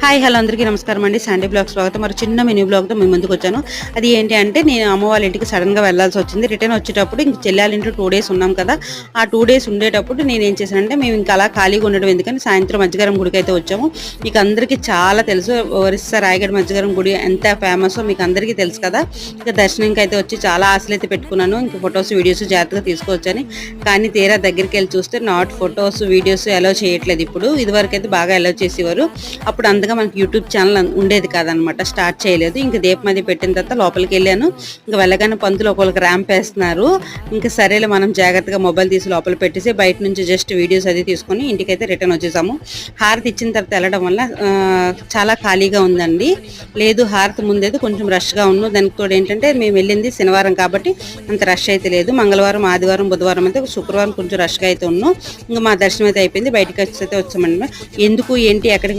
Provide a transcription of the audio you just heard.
Hi hello అందరికీ నమస్కారం అండి. సండే బ్లాగ్ స్వాగతం. మరి చిన్న మినీ బ్లాగ్తో మేము ముందుకు వచ్చాను. అది ఏంటి అంటే నేను అమ్మ వాళ్ళ ఇంటికి సడన్గా వెళ్ళాల్సి వచ్చింది. రిటర్న్ వచ్చేటప్పుడు ఇంక చెల్లెళ్ళ ఇంట్లో 2 డేస్ ఉన్నాం కదా. ఆ 2 డేస్ ఉండేటప్పుడు నేను ఏం చేశానంటే మేము ఇంకా అలా ఖాళీగా ఉండడం ఎందుకని సాయంత్రం మజ్జిగరం గుడికి అయితే వచ్చాము. మీకు అందరికీ చాలా తెలుసు ఒరిస్సా రాయగడ మజ్జిగరం గుడి ఎంత ఫేమసో మీకు అందరికీ తెలుసు కదా. ఇంకా దర్శనంకి అయితే వచ్చి చాలా ఆశలు అయితే పెట్టుకున్నాను. ఇంకా ఫొటోస్ వీడియోస్ జాగ్రత్తగా తీసుకోవచ్చని. కానీ తీరా దగ్గరికి వెళ్ళి చూస్తే నాట్ ఫొటోస్ వీడియోస్ అలౌ చేయట్లేదు. ఇప్పుడు ఇదివరకు అయితే బాగా అలౌ చేసేవారు. అప్పుడు అంతగా మనకి యూట్యూబ్ ఛానల్ ఉండేది కాదనమాట. స్టార్ట్ చేయలేదు. ఇంకా దీపం అది పెట్టిన తర్వాత లోపలికి వెళ్ళాను. ఇంకా వెళ్ళగానే పంతులు ఒకళ్ళకి ర్యాంప్ వేస్తున్నారు. ఇంకా సరేలే మనం జాగ్రత్తగా మొబైల్ తీసి లోపల పెట్టేసి బయట నుంచి జస్ట్ వీడియోస్ అది తీసుకొని ఇంటికైతే రిటర్న్ వచ్చేసాము. హారతి ఇచ్చిన తర్వాత వెళ్ళడం వల్ల చాలా ఖాళీగా ఉందండి. లేదు హారతి ముందైతే కొంచెం రష్గా ఉన్నాం. దానికి తోడు ఏంటంటే మేము వెళ్ళింది శనివారం కాబట్టి అంత రష్ అయితే లేదు. మంగళవారం, ఆదివారం, బుధవారం అయితే శుక్రవారం కొంచెం రష్గా అయితే ఉన్నాం. ఇంకా మా దర్శనం అయితే అయిపోయింది. బయటకు వచ్చి అయితే వచ్చామండి. ఎందుకు ఏంటి ఎక్కడికి